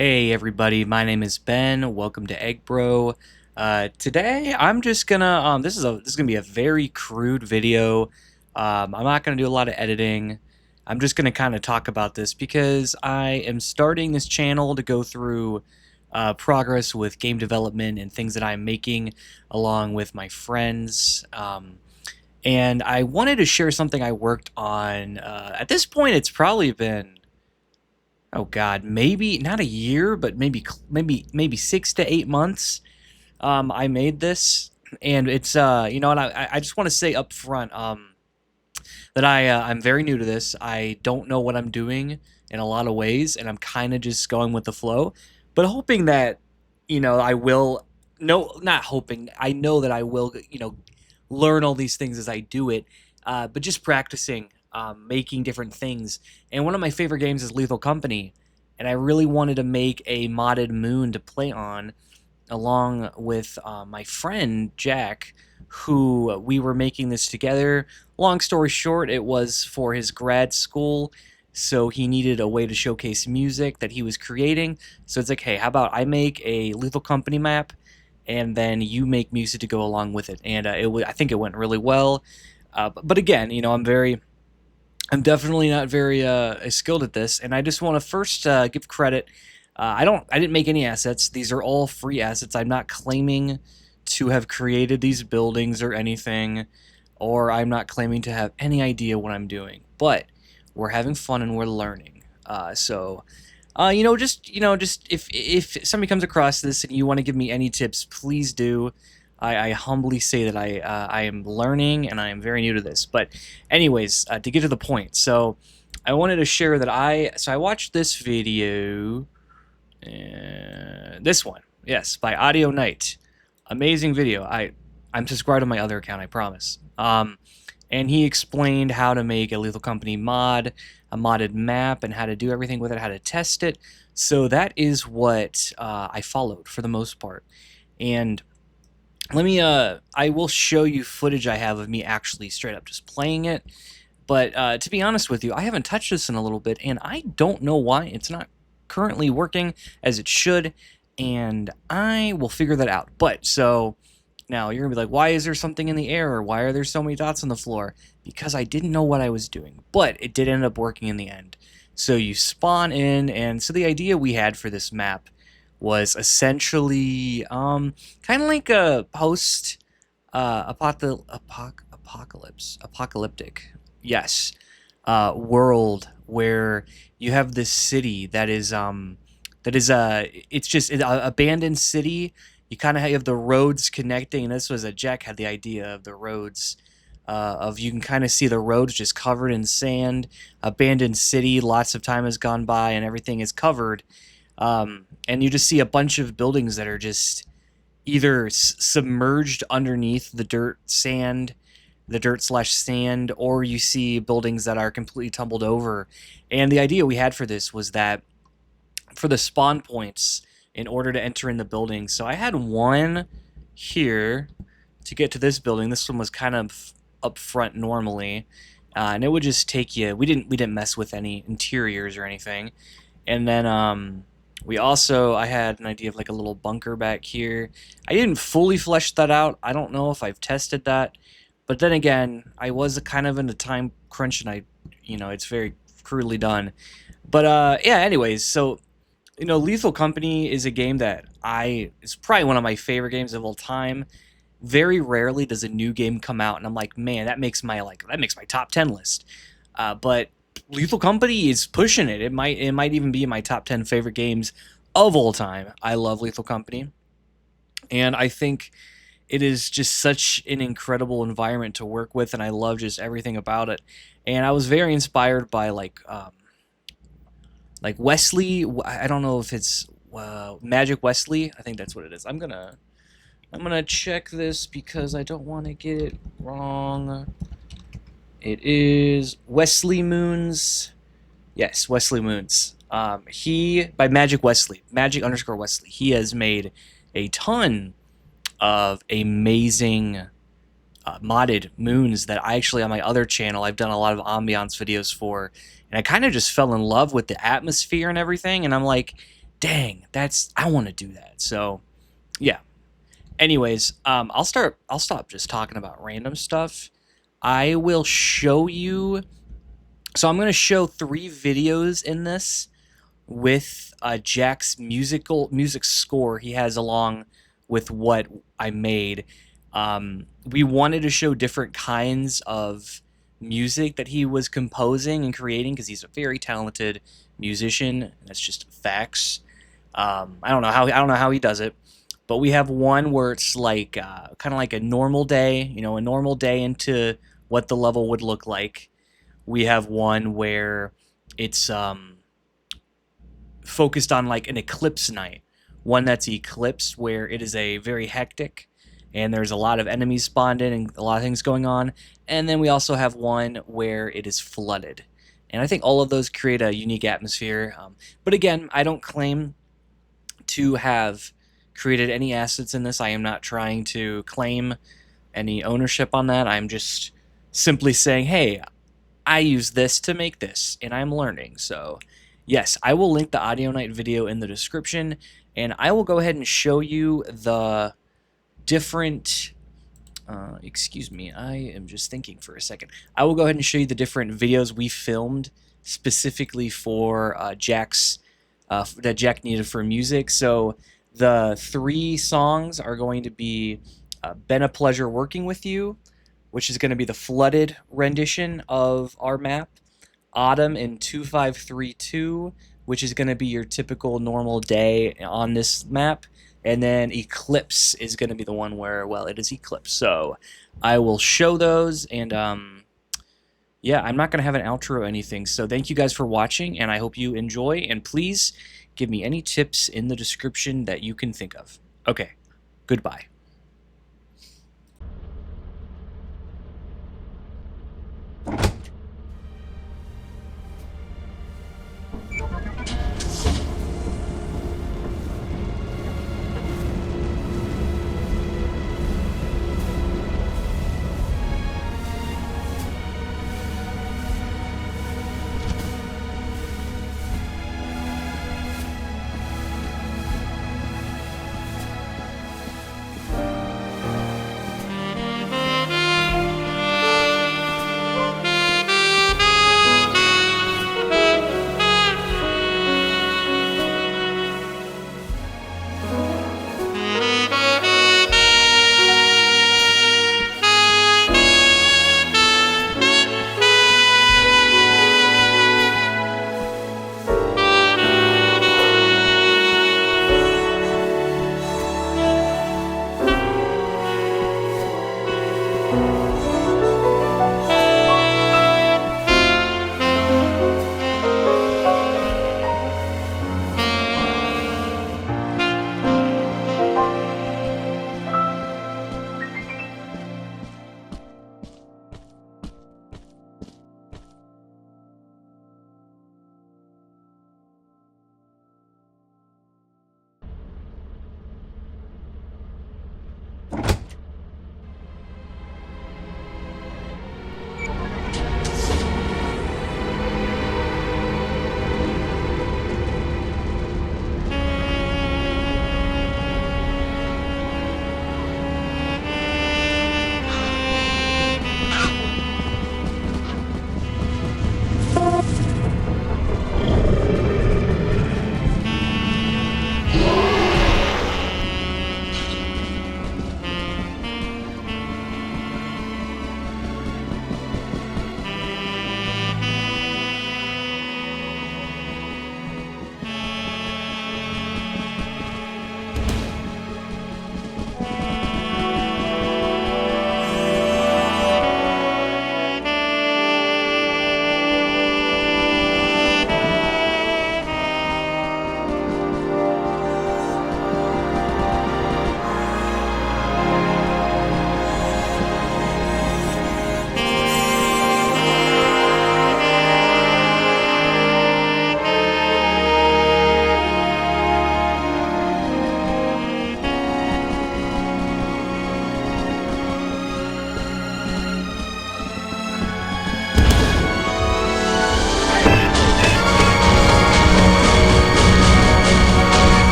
Hey everybody, my name is Ben. Welcome to Egg Bro. Today I'm just gonna this is gonna be a very crude video. I'm not gonna do a lot of editing. I'm just gonna kind of talk about this because I am starting this channel to go through progress with game development and things that I'm making along with my friends. And I wanted to share something I worked on. At this point, it's probably been, oh God, maybe not a year, but maybe 6 to 8 months. I made this, and it's and I just want to say up front that I'm very new to this. I don't know what I'm doing in a lot of ways, and I'm kind of just going with the flow, but hoping that I will. No, not hoping. I know that I will. Learn all these things as I do it, but just practicing, making different things. And one of my favorite games is Lethal Company, and I really wanted to make a modded moon to play on, along with my friend Jack, who we were making this together. Long story short, it was for his grad school, so he needed a way to showcase music that he was creating. So it's like, hey, how about I make a Lethal Company map, and then you make music to go along with it. And I think it went really well. But again, I'm definitely not very skilled at this, and I just want to first give credit. I didn't make any assets. These are all free assets. I'm not claiming to have created these buildings or anything, or I'm not claiming to have any idea what I'm doing. But we're having fun and we're learning. Just if somebody comes across this and you want to give me any tips, please do. I humbly say that I am learning and I am very new to this. But anyways, to get to the point, so I wanted to share that I watched this video, this one, yes, by Audio Night, amazing video. I'm subscribed to my other account, I promise. And he explained how to make a Lethal Company mod, a modded map, and how to do everything with it, how to test it. So that is what I followed for the most part. And I will show you footage I have of me actually straight up just playing it. But to be honest with you, I haven't touched this in a little bit, and I don't know why it's not currently working as it should, and I will figure that out. But so now you're gonna be like, why is there something in the air, or why are there so many dots on the floor? Because I didn't know what I was doing, but it did end up working in the end. So you spawn in, and so the idea we had for this map was essentially kind of like a post apocalyptic, yes, world where you have this city that is it's just an abandoned city. You kind of have the roads connecting, and this was a Jack had the idea of the roads. Of you can kind of see the roads just covered in sand, abandoned city. Lots of time has gone by, and everything is covered. And you just see a bunch of buildings that are just either submerged underneath the dirt/sand, or you see buildings that are completely tumbled over. And the idea we had for this was that for the spawn points in order to enter in the building. So I had one here to get to this building. This one was kind of up front normally, and it would just take you. We didn't mess with any interiors or anything. And then I had an idea of like a little bunker back here. I didn't fully flesh that out. I don't know if I've tested that, but then again, I was kind of in a time crunch, and it's very crudely done. But yeah. Anyways, so Lethal Company is a game that it's probably one of my favorite games of all time. Very rarely does a new game come out and I'm like, man, that makes my top 10 list. But Lethal Company is pushing it. It might even be in my top 10 favorite games of all time. I love Lethal Company, and I think it is just such an incredible environment to work with, and I love just everything about it. And I was very inspired by like Wesley. I don't know if it's Magic Wesley. I think that's what it is. I'm gonna check this because I don't want to get it wrong. It is Wesley Moons. Yes, Wesley Moons. He by Magic Wesley, Magic_Wesley. He has made a ton of amazing modded moons that I actually on my other channel I've done a lot of ambiance videos for, and I kind of just fell in love with the atmosphere and everything. And I'm like, dang, I want to do that. So yeah. Anyways, I'll stop just talking about random stuff. I will show you. So I'm going to show 3 videos in this with Jack's music score he has along with what I made. We wanted to show different kinds of music that he was composing and creating because he's a very talented musician. That's just facts. I don't know how he does it, but we have one where it's like kind of like a normal day, a normal day into what the level would look like. We have one where it's focused on like an eclipse night, one that's eclipsed where it is a very hectic and there's a lot of enemies spawned in and a lot of things going on. And then we also have one where it is flooded. And I think all of those create a unique atmosphere. But again, I don't claim to have created any assets in this. I am not trying to claim any ownership on that. I'm just simply saying, hey, I use this to make this, and I'm learning. So yes, I will link the Audionite video in the description, and I will go ahead and show you the different excuse me, I am just thinking for a second. I will go ahead and show you the different videos we filmed specifically for Jack's that Jack needed for music. So the 3 songs are going to be Been a Pleasure Working With You, which is going to be the flooded rendition of our map, Autumn in 2532, which is going to be your typical normal day on this map, and then Eclipse is going to be the one where, well, it is Eclipse. So I will show those, and yeah, I'm not going to have an outro or anything. So thank you guys for watching, and I hope you enjoy, and please give me any tips in the description that you can think of. Okay, goodbye.